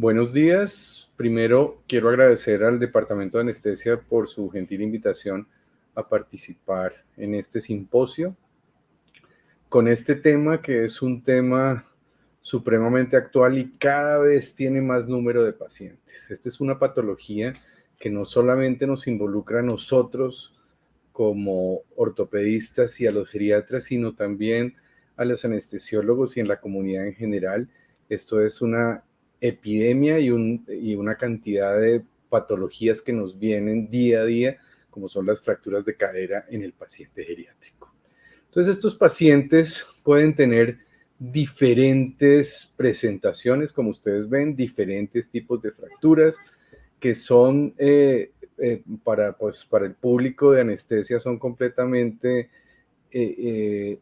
Buenos días. Primero, quiero agradecer al Departamento de Anestesia por su gentil invitación a participar en este simposio con este tema que es un tema supremamente actual y cada vez tiene más número de pacientes. Esta es una patología que no solamente nos involucra a nosotros como ortopedistas y a los geriatras, sino también a los anestesiólogos y en la comunidad en general. Esto es una epidemia y una cantidad de patologías que nos vienen día a día, como son las fracturas de cadera en el paciente geriátrico. Entonces, estos pacientes pueden tener diferentes presentaciones, como ustedes ven, diferentes tipos de fracturas que son para el público de anestesia son completamente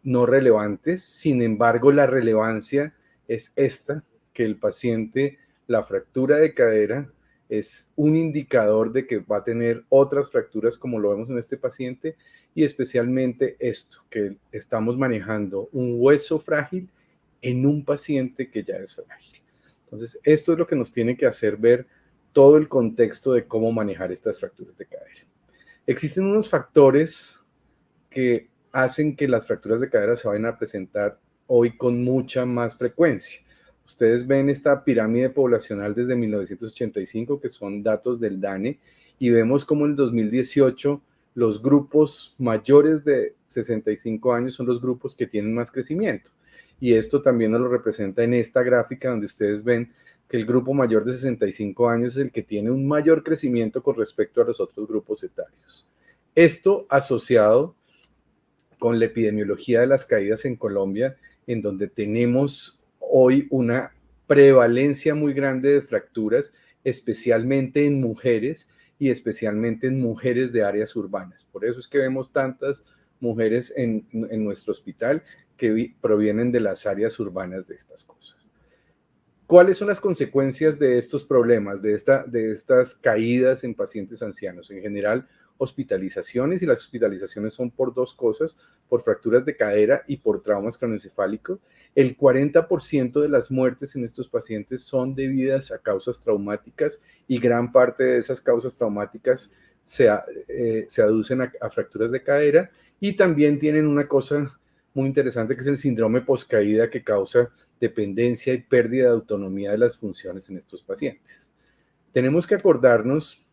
no relevantes. Sin embargo, la relevancia es esta, que el paciente, la fractura de cadera es un indicador de que va a tener otras fracturas como lo vemos en este paciente y especialmente esto, que estamos manejando un hueso frágil en un paciente que ya es frágil. Entonces, esto es lo que nos tiene que hacer ver todo el contexto de cómo manejar estas fracturas de cadera. Existen unos factores que hacen que las fracturas de cadera se vayan a presentar hoy con mucha más frecuencia. Ustedes ven esta pirámide poblacional desde 1985, que son datos del DANE, y vemos como en el 2018 los grupos mayores de 65 años son los grupos que tienen más crecimiento. Y esto también nos lo representa en esta gráfica donde ustedes ven que el grupo mayor de 65 años es el que tiene un mayor crecimiento con respecto a los otros grupos etarios. Esto asociado con la epidemiología de las caídas en Colombia, en donde tenemos hoy una prevalencia muy grande de fracturas, especialmente en mujeres y especialmente en mujeres de áreas urbanas. Por eso es que vemos tantas mujeres en nuestro hospital que provienen de las áreas urbanas de estas cosas. ¿Cuáles son las consecuencias de estos problemas, de estas caídas en pacientes ancianos? En general, hospitalizaciones, y las hospitalizaciones son por dos cosas, por fracturas de cadera y por traumas craneoencefálicos. El 40% de las muertes en estos pacientes son debidas a causas traumáticas y gran parte de esas causas traumáticas se aducen a fracturas de cadera y también tienen una cosa muy interesante que es el síndrome poscaída que causa dependencia y pérdida de autonomía de las funciones en estos pacientes. Tenemos que acordarnos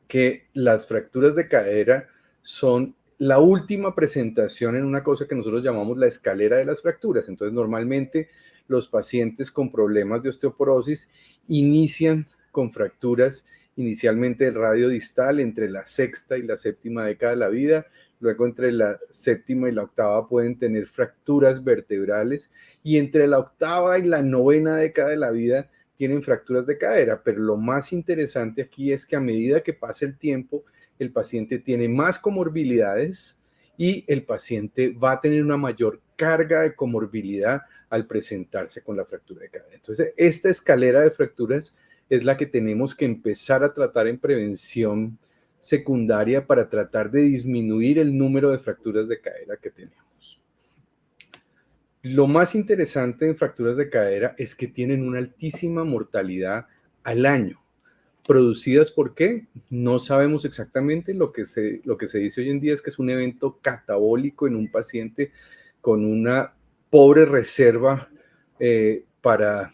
que las fracturas de cadera son la última presentación en una cosa que nosotros llamamos la escalera de las fracturas. Entonces, normalmente los pacientes con problemas de osteoporosis inician con fracturas inicialmente del radio distal entre la sexta y la séptima década de la vida. Luego entre la séptima y la octava pueden tener fracturas vertebrales y entre la octava y la novena década de la vida tienen fracturas de cadera, pero lo más interesante aquí es que a medida que pasa el tiempo, el paciente tiene más comorbilidades y el paciente va a tener una mayor carga de comorbilidad al presentarse con la fractura de cadera. Entonces, esta escalera de fracturas es la que tenemos que empezar a tratar en prevención secundaria para tratar de disminuir el número de fracturas de cadera que tenemos. Lo más interesante en fracturas de cadera es que tienen una altísima mortalidad al año. ¿Producidas por qué? No sabemos exactamente. Lo que se dice hoy en día es que es un evento catabólico en un paciente con una pobre reserva para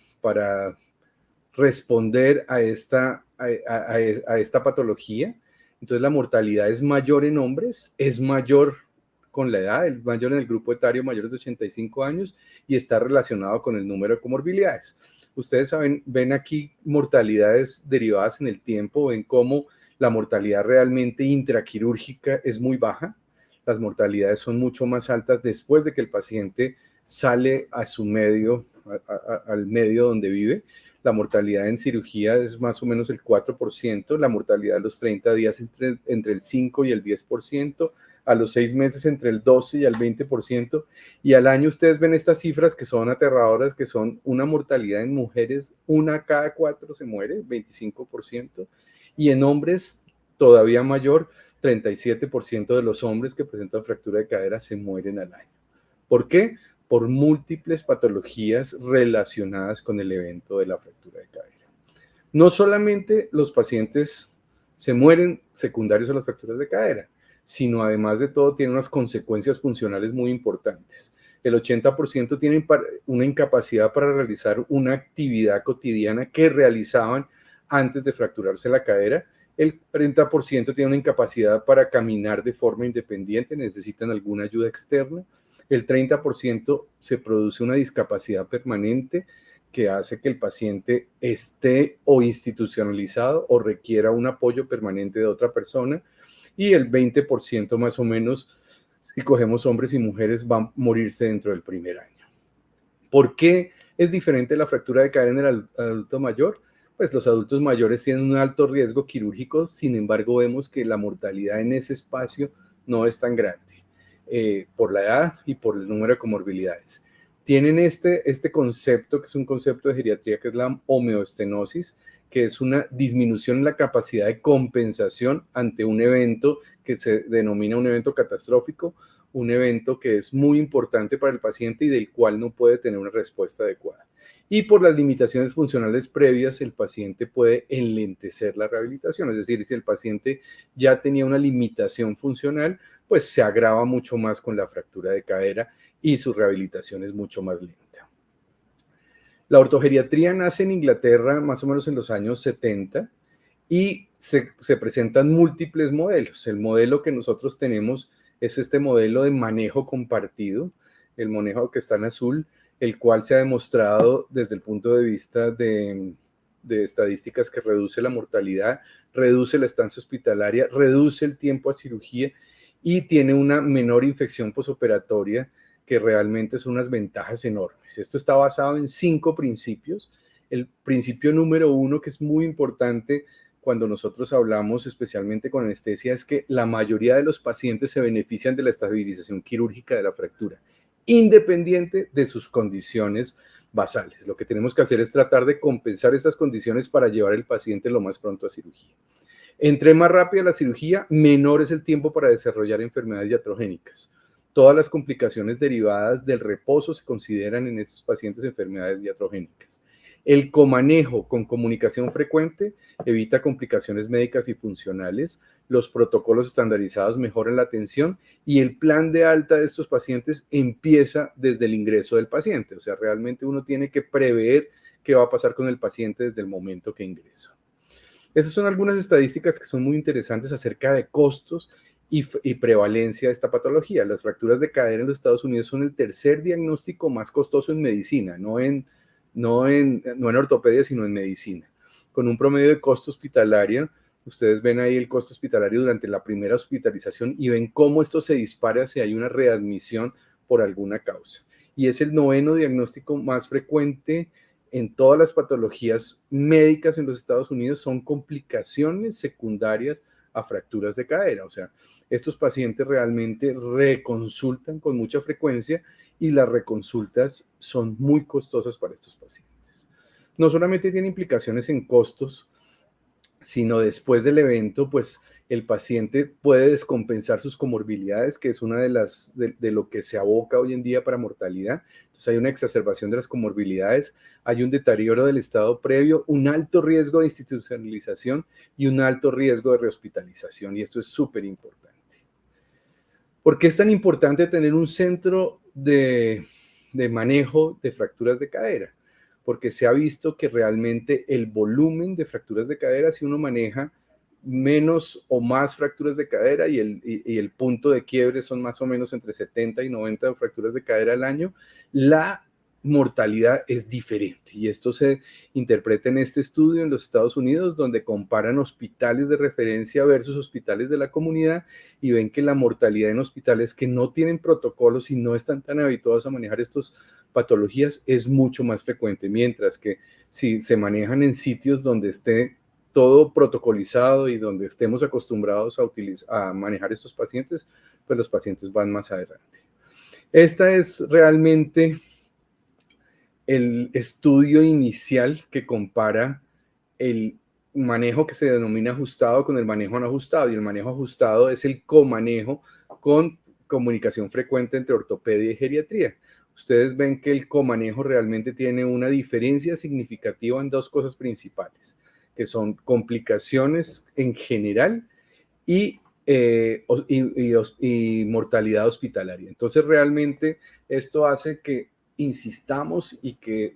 responder a esta patología. Entonces la mortalidad es mayor en hombres, es mayor con la edad, es mayor en el grupo etario mayores de 85 años y está relacionado con el número de comorbilidades. Ustedes ven aquí mortalidades derivadas en el tiempo, ven cómo la mortalidad realmente intraquirúrgica es muy baja. Las mortalidades son mucho más altas después de que el paciente sale a su medio, al medio donde vive. La mortalidad en cirugía es más o menos el 4%, la mortalidad a los 30 días entre el 5 y el 10%, a los 6 meses entre el 12 y el 20%, y al año ustedes ven estas cifras que son aterradoras, que son una mortalidad en mujeres, 1 cada 4 se muere, 25%, y en hombres todavía mayor, 37% de los hombres que presentan fractura de cadera se mueren al año. ¿Por qué? Por múltiples patologías relacionadas con el evento de la fractura de cadera. No solamente los pacientes se mueren secundarios a las fracturas de cadera, sino además de todo tienen unas consecuencias funcionales muy importantes. El 80% tienen una incapacidad para realizar una actividad cotidiana que realizaban antes de fracturarse la cadera. El 40% tiene una incapacidad para caminar de forma independiente, necesitan alguna ayuda externa. El 30% se produce una discapacidad permanente que hace que el paciente esté o institucionalizado o requiera un apoyo permanente de otra persona. Y el 20% más o menos, si cogemos hombres y mujeres, van a morirse dentro del primer año. ¿Por qué es diferente la fractura de cadera en el adulto mayor? Pues los adultos mayores tienen un alto riesgo quirúrgico, sin embargo vemos que la mortalidad en ese espacio no es tan grande, por la edad y por el número de comorbilidades. Tienen este concepto, que es un concepto de geriatría, que es la homeostenosis, que es una disminución en la capacidad de compensación ante un evento que se denomina un evento catastrófico, un evento que es muy importante para el paciente y del cual no puede tener una respuesta adecuada. Y por las limitaciones funcionales previas, el paciente puede enlentecer la rehabilitación, es decir, si el paciente ya tenía una limitación funcional, pues se agrava mucho más con la fractura de cadera y su rehabilitación es mucho más lenta. La ortogeriatría nace en Inglaterra más o menos en los años 70 y se presentan múltiples modelos. El modelo que nosotros tenemos es este modelo de manejo compartido, el manejo que está en azul, el cual se ha demostrado desde el punto de vista de estadísticas que reduce la mortalidad, reduce la estancia hospitalaria, reduce el tiempo a cirugía y tiene una menor infección posoperatoria, que realmente son unas ventajas enormes. Esto está basado en 5 principios. El principio número 1, que es muy importante cuando nosotros hablamos especialmente con anestesia, es que la mayoría de los pacientes se benefician de la estabilización quirúrgica de la fractura, independiente de sus condiciones basales. Lo que tenemos que hacer es tratar de compensar estas condiciones para llevar al paciente lo más pronto a cirugía. Entre más rápida la cirugía, menor es el tiempo para desarrollar enfermedades iatrogénicas. Todas las complicaciones derivadas del reposo se consideran en estos pacientes enfermedades iatrogénicas. El comanejo con comunicación frecuente evita complicaciones médicas y funcionales. Los protocolos estandarizados mejoran la atención y el plan de alta de estos pacientes empieza desde el ingreso del paciente. O sea, realmente uno tiene que prever qué va a pasar con el paciente desde el momento que ingresa. Esas son algunas estadísticas que son muy interesantes acerca de costos y prevalencia de esta patología. Las fracturas de cadera en los Estados Unidos son el tercer diagnóstico más costoso en medicina, no en ortopedia, sino en medicina. Con un promedio de costo hospitalario, ustedes ven ahí el costo hospitalario durante la primera hospitalización y ven cómo esto se dispara si hay una readmisión por alguna causa. Y es el 9º diagnóstico más frecuente en todas las patologías médicas en los Estados Unidos, son complicaciones secundarias a fracturas de cadera. O sea, estos pacientes realmente reconsultan con mucha frecuencia y las reconsultas son muy costosas para estos pacientes. No solamente tiene implicaciones en costos, sino después del evento, pues el paciente puede descompensar sus comorbilidades, que es una de lo que se aboca hoy en día para mortalidad. Entonces hay una exacerbación de las comorbilidades, hay un deterioro del estado previo, un alto riesgo de institucionalización y un alto riesgo de rehospitalización, y esto es súper importante. ¿Por qué es tan importante tener un centro de manejo de fracturas de cadera? Porque se ha visto que realmente el volumen de fracturas de cadera, si uno maneja menos o más fracturas de cadera y el punto de quiebre son más o menos entre 70 y 90 fracturas de cadera al año, la mortalidad es diferente. Y esto se interpreta en este estudio en los Estados Unidos, donde comparan hospitales de referencia versus hospitales de la comunidad y ven que la mortalidad en hospitales que no tienen protocolos y no están tan habituados a manejar estas patologías es mucho más frecuente, mientras que si se manejan en sitios donde esté todo protocolizado y donde estemos acostumbrados a manejar estos pacientes, pues los pacientes van más adelante. Esta es realmente el estudio inicial que compara el manejo que se denomina ajustado con el manejo no ajustado, y el manejo ajustado es el comanejo con comunicación frecuente entre ortopedia y geriatría. Ustedes ven que el comanejo realmente tiene una diferencia significativa en 2 cosas principales. que son complicaciones en general y mortalidad hospitalaria. Entonces, realmente esto hace que insistamos y que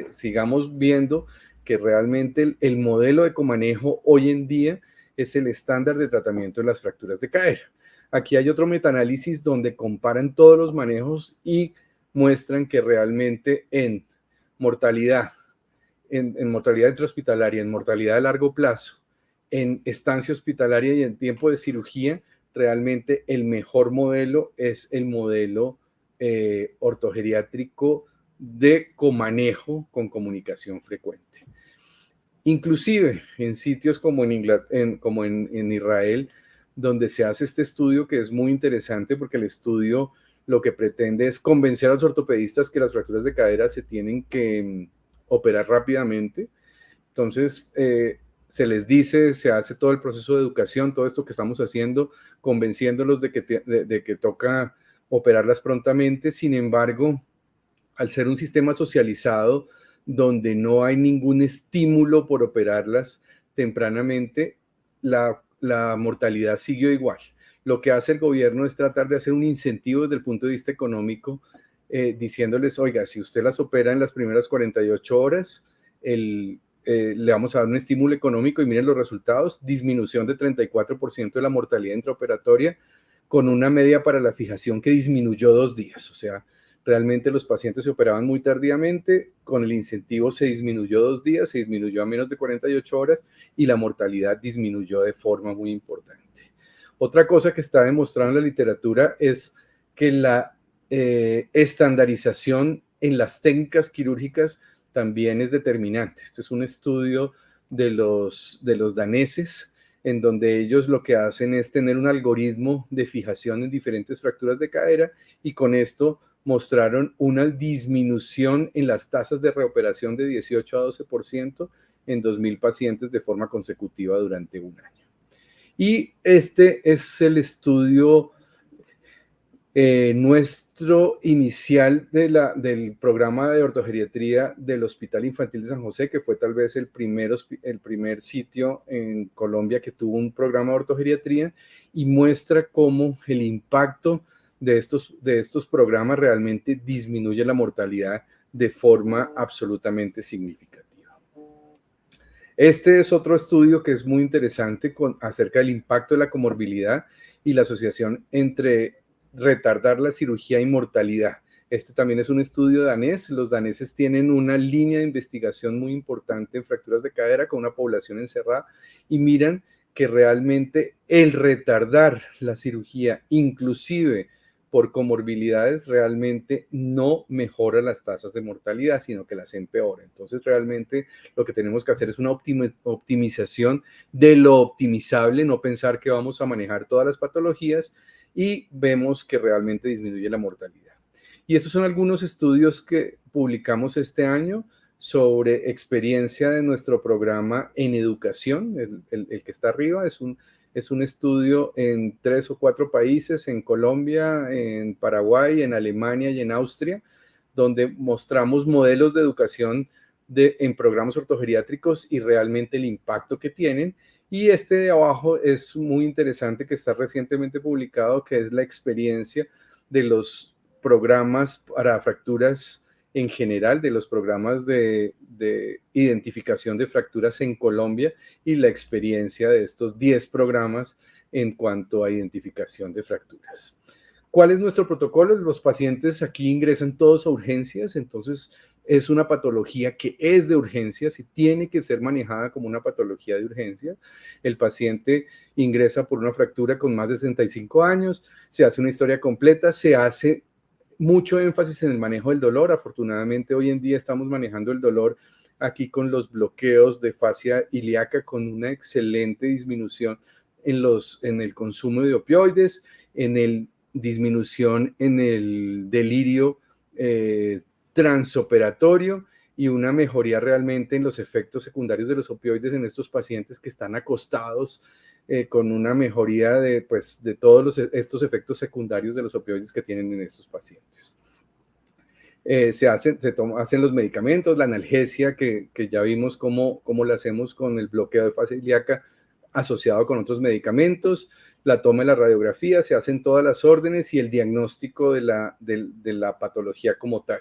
sigamos viendo que realmente el modelo de comanejo hoy en día es el estándar de tratamiento de las fracturas de cadera. Aquí hay otro metaanálisis donde comparan todos los manejos y muestran que realmente en mortalidad, en mortalidad intrahospitalaria, en mortalidad a largo plazo, en estancia hospitalaria y en tiempo de cirugía, realmente el mejor modelo es el modelo ortogeriátrico de comanejo con comunicación frecuente. Inclusive en sitios como en Israel, donde se hace este estudio que es muy interesante porque el estudio lo que pretende es convencer a los ortopedistas que las fracturas de cadera se tienen que operar rápidamente. Entonces, se les dice, se hace todo el proceso de educación, todo esto que estamos haciendo, convenciéndolos de que toca operarlas prontamente. Sin embargo, al ser un sistema socializado donde no hay ningún estímulo por operarlas tempranamente, la mortalidad siguió igual. Lo que hace el gobierno es tratar de hacer un incentivo desde el punto de vista económico, diciéndoles, oiga, si usted las opera en las primeras 48 horas, le vamos a dar un estímulo económico y miren los resultados, disminución de 34% de la mortalidad intraoperatoria con una media para la fijación que disminuyó 2 días. O sea, realmente los pacientes se operaban muy tardíamente, con el incentivo se disminuyó 2 días, se disminuyó a menos de 48 horas y la mortalidad disminuyó de forma muy importante. Otra cosa que está demostrada en la literatura es que la estandarización en las técnicas quirúrgicas también es determinante. Este es un estudio de los daneses, en donde ellos lo que hacen es tener un algoritmo de fijación en diferentes fracturas de cadera y con esto mostraron una disminución en las tasas de reoperación de 18 a 12% en 2.000 pacientes de forma consecutiva durante un año. Y este es el estudio nuestro inicial del programa de ortogeriatría del Hospital Infantil de San José, que fue tal vez el primer sitio en Colombia que tuvo un programa de ortogeriatría, y muestra cómo el impacto de estos programas realmente disminuye la mortalidad de forma absolutamente significativa. Este es otro estudio que es muy interesante acerca del impacto de la comorbilidad y la asociación entre retardar la cirugía y mortalidad. Este también es un estudio danés. Los daneses tienen una línea de investigación muy importante en fracturas de cadera con una población encerrada y miran que realmente el retardar la cirugía, inclusive por comorbilidades, realmente no mejora las tasas de mortalidad, sino que las empeora. Entonces, realmente lo que tenemos que hacer es una optimización de lo optimizable, no pensar que vamos a manejar todas las patologías, y vemos que realmente disminuye la mortalidad. Y estos son algunos estudios que publicamos este año sobre experiencia de nuestro programa en educación. El que está arriba es un estudio en 3 o 4 países, en Colombia, en Paraguay, en Alemania y en Austria, donde mostramos modelos de educación en programas ortogeriátricos y realmente el impacto que tienen. Y este de abajo es muy interesante, que está recientemente publicado, que es la experiencia de los programas para fracturas en general, de los programas de identificación de fracturas en Colombia y la experiencia de estos 10 programas en cuanto a identificación de fracturas. ¿Cuál es nuestro protocolo? Los pacientes aquí ingresan todos a urgencias, entonces es una patología que es de urgencias y tiene que ser manejada como una patología de urgencia. El paciente ingresa por una fractura con más de 65 años, se hace una historia completa, se hace mucho énfasis en el manejo del dolor. Afortunadamente, hoy en día estamos manejando el dolor aquí con los bloqueos de fascia ilíaca con una excelente disminución en el consumo de opioides, en el disminución en el delirio transoperatorio y una mejoría realmente en los efectos secundarios de los opioides en estos pacientes que están acostados, con una mejoría de todos estos efectos secundarios de los opioides que tienen en estos pacientes. hacen los medicamentos, la analgesia que ya vimos cómo la hacemos con el bloqueo de fase ilíaca asociado con otros medicamentos, la toma de la radiografía, se hacen todas las órdenes y el diagnóstico de la patología como tal.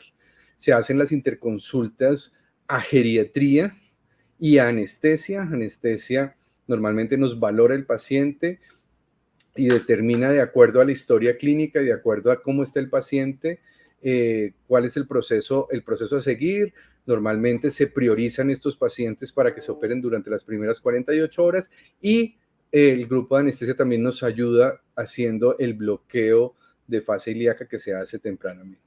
Se hacen las interconsultas a geriatría y a anestesia. Anestesia normalmente nos valora el paciente y determina de acuerdo a la historia clínica y de acuerdo a cómo está el paciente, cuál es el proceso a seguir. Normalmente se priorizan estos pacientes para que se operen durante las primeras 48 horas y el grupo de anestesia también nos ayuda haciendo el bloqueo de fase ilíaca que se hace tempranamente.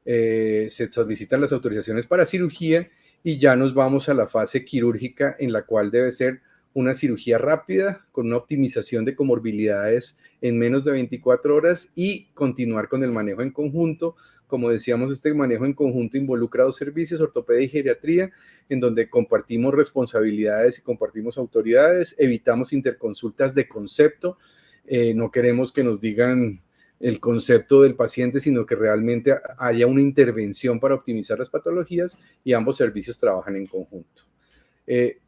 Se solicitan las autorizaciones para cirugía y ya nos vamos a la fase quirúrgica, en la cual debe ser una cirugía rápida con una optimización de comorbilidades en menos de 24 horas y continuar con el manejo en conjunto. Como decíamos, este manejo en conjunto involucra dos servicios, ortopedia y geriatría, en donde compartimos responsabilidades y compartimos autoridades, evitamos interconsultas de concepto, no queremos que nos digan el concepto del paciente, sino que realmente haya una intervención para optimizar las patologías y ambos servicios trabajan en conjunto.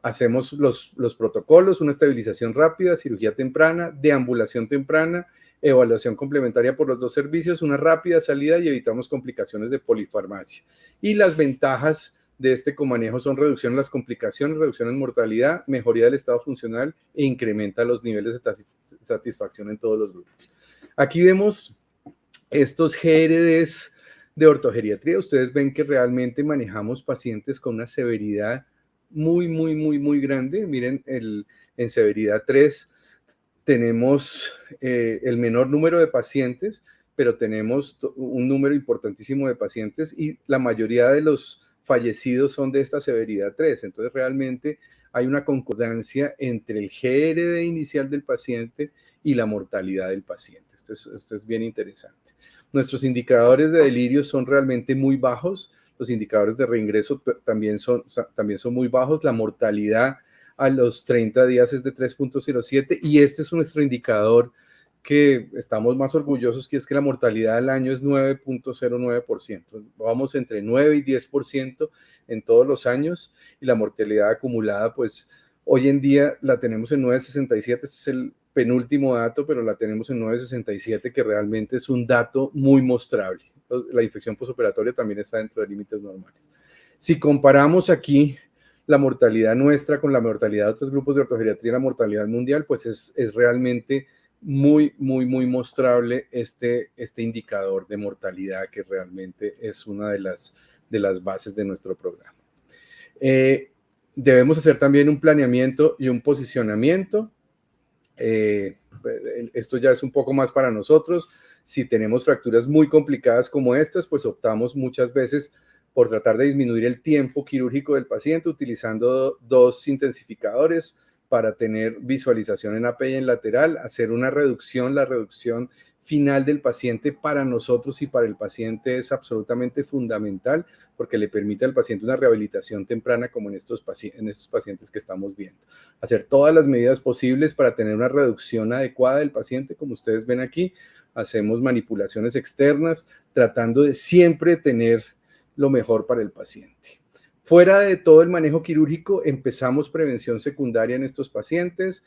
Hacemos los protocolos, una estabilización rápida, cirugía temprana, deambulación temprana, evaluación complementaria por los dos servicios, una rápida salida y evitamos complicaciones de polifarmacia. Y las ventajas de este comanejo son reducción en las complicaciones, reducción en mortalidad, mejoría del estado funcional e incrementa los niveles de satisfacción en todos los grupos. Aquí vemos estos GRDs de ortogeriatría. Ustedes ven que realmente manejamos pacientes con una severidad muy grande. Miren, en severidad 3 tenemos el menor número de pacientes, pero tenemos un número importantísimo de pacientes y la mayoría de los fallecidos son de esta severidad 3. Entonces, realmente hay una concordancia entre el GRD inicial del paciente y la mortalidad del paciente. Esto es bien interesante. Nuestros indicadores de delirio son realmente muy bajos. Los indicadores de reingreso también son muy bajos. La mortalidad a los 30 días es de 3.07 y este es nuestro indicador que estamos más orgullosos, que es que la mortalidad al año es 9.09%. Vamos entre 9 y 10% en todos los años y la mortalidad acumulada, pues hoy en día la tenemos en 9.67. Este es el penúltimo dato, pero la tenemos en 9.67, que realmente es un dato muy mostrable. La infección postoperatoria también está dentro de límites normales. Si comparamos aquí la mortalidad nuestra con la mortalidad de otros grupos de ortogeriatría, la mortalidad mundial, pues es realmente muy mostrable este indicador de mortalidad, que realmente es una de las bases de nuestro programa. Debemos hacer también un planeamiento y un posicionamiento. Esto ya es un poco más para nosotros. Si tenemos fracturas muy complicadas como estas, pues optamos muchas veces por tratar de disminuir el tiempo quirúrgico del paciente utilizando dos intensificadores para tener visualización en AP y en lateral, hacer una reducción. La reducción final del paciente para nosotros y para el paciente es absolutamente fundamental porque le permite al paciente una rehabilitación temprana, como en estos pacientes que estamos viendo. Hacer todas las medidas posibles para tener una reducción adecuada del paciente, como ustedes ven aquí. Hacemos manipulaciones externas tratando de siempre tener lo mejor para el paciente. Fuera de todo el manejo quirúrgico, empezamos prevención secundaria en estos pacientes.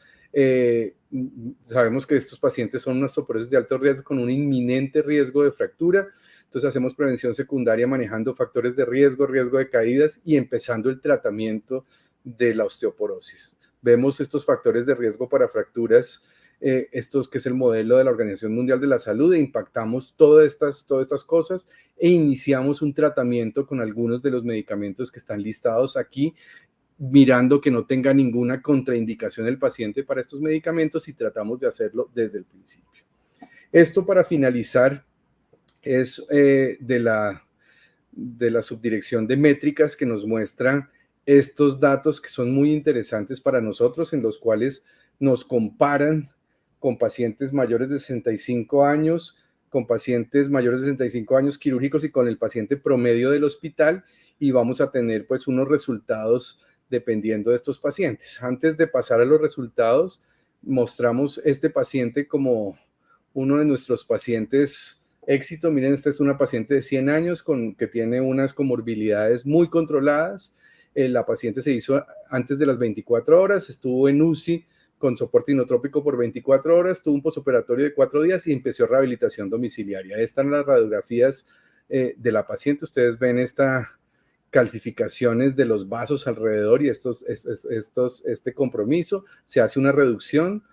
Sabemos que estos pacientes son unos osteoporosis de alto riesgo con un inminente riesgo de fractura. Entonces hacemos prevención secundaria manejando factores de riesgo de caídas y empezando el tratamiento de la osteoporosis. Vemos estos factores de riesgo para fracturas, estos que es el modelo de la Organización Mundial de la Salud, e impactamos todas estas cosas e iniciamos un tratamiento con algunos de los medicamentos que están listados aquí, mirando que no tenga ninguna contraindicación el paciente para estos medicamentos y tratamos de hacerlo desde el principio. Esto, para finalizar, es de la subdirección de métricas, que nos muestra estos datos que son muy interesantes para nosotros, en los cuales nos comparan con pacientes mayores de 65 años, con pacientes mayores de 65 años quirúrgicos y con el paciente promedio del hospital, y vamos a tener pues unos resultados dependiendo de estos pacientes. Antes de pasar a los resultados, mostramos este paciente como uno de nuestros pacientes éxito. Miren, esta es una paciente de 100 años que tiene unas comorbilidades muy controladas. La paciente se hizo antes de las 24 horas, estuvo en UCI con soporte inotrópico por 24 horas, tuvo un posoperatorio de 4 días y empezó rehabilitación domiciliaria. Estas están las radiografías de la paciente. Ustedes ven estas calcificaciones de los vasos alrededor y este compromiso. Se hace una reducción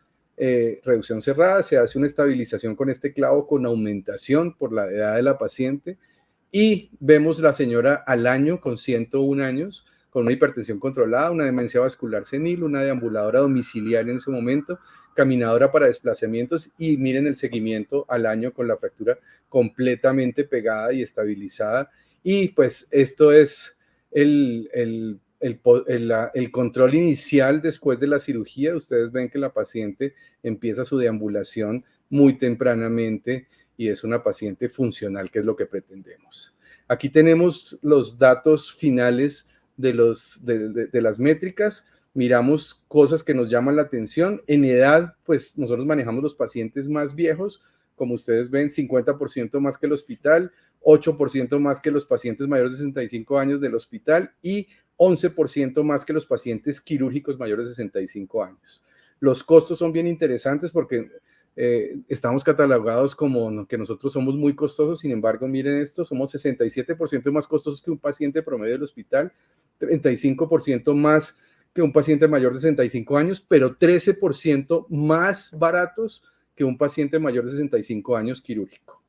cerrada, se hace una estabilización con este clavo con aumentación por la edad de la paciente y vemos la señora al año con 101 años, con una hipertensión controlada, una demencia vascular senil, una deambuladora domiciliaria en ese momento, caminadora para desplazamientos y miren el seguimiento al año con la fractura completamente pegada y estabilizada. Y pues esto es el control inicial después de la cirugía. Ustedes ven que la paciente empieza su deambulación muy tempranamente y es una paciente funcional, que es lo que pretendemos. Aquí tenemos los datos finales de las métricas. Miramos cosas que nos llaman la atención. En edad, pues nosotros manejamos los pacientes más viejos, como ustedes ven, 50% más que el hospital, 8% más que los pacientes mayores de 65 años del hospital y 11% más que los pacientes quirúrgicos mayores de 65 años. Los costos son bien interesantes porque estamos catalogados como que nosotros somos muy costosos. Sin embargo, miren esto, somos 67% más costosos que un paciente promedio del hospital, 35% más que un paciente mayor de 65 años, pero 13% más baratos que un paciente mayor de 65 años quirúrgico.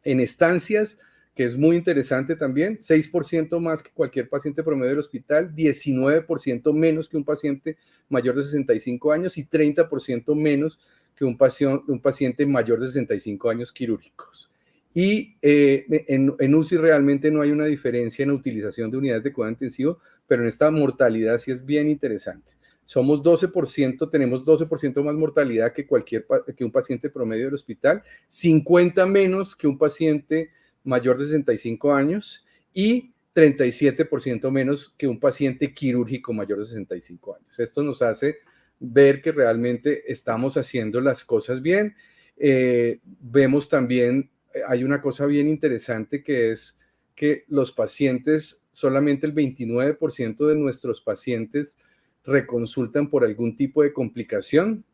En estancias, que es muy interesante también, 6% más que cualquier paciente promedio del hospital, 19% menos que un paciente mayor de 65 años y 30% menos que un paciente mayor de 65 años quirúrgicos. Y en UCI realmente no hay una diferencia en la utilización de unidades de cuidado intensivo, pero en esta mortalidad sí es bien interesante. Somos 12%, tenemos 12% más mortalidad que un paciente promedio del hospital, 50 menos que un paciente mayor de 65 años y 37% menos que un paciente quirúrgico mayor de 65 años. Esto nos hace ver que realmente estamos haciendo las cosas bien. Vemos también, hay una cosa bien interesante que es que los pacientes, solamente el 29% de nuestros pacientes reconsultan por algún tipo de complicación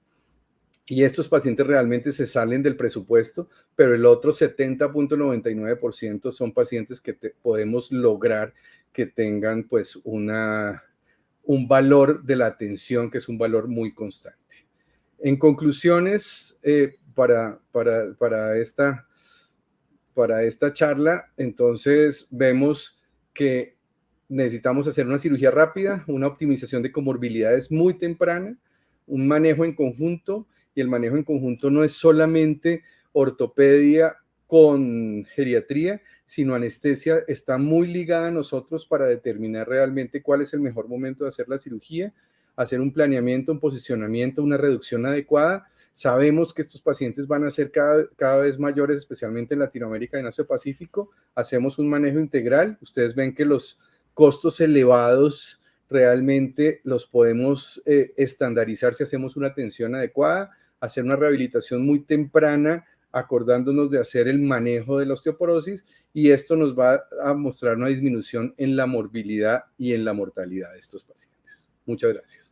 y estos pacientes realmente se salen del presupuesto, pero el otro 70.99% son pacientes que podemos lograr que tengan pues un valor de la atención que es un valor muy constante. En conclusiones, para esta charla, entonces vemos que necesitamos hacer una cirugía rápida, una optimización de comorbilidades muy temprana, un manejo en conjunto, y el manejo en conjunto no es solamente ortopedia con geriatría, sino anestesia está muy ligada a nosotros para determinar realmente cuál es el mejor momento de hacer la cirugía, hacer un planeamiento, un posicionamiento, una reducción adecuada. Sabemos que estos pacientes van a ser cada vez mayores, especialmente en Latinoamérica y en Asia Pacífico. Hacemos un manejo integral. Ustedes ven que los costos elevados realmente los podemos estandarizar si hacemos una atención adecuada, hacer una rehabilitación muy temprana, acordándonos de hacer el manejo de la osteoporosis, y esto nos va a mostrar una disminución en la morbilidad y en la mortalidad de estos pacientes. Muchas gracias.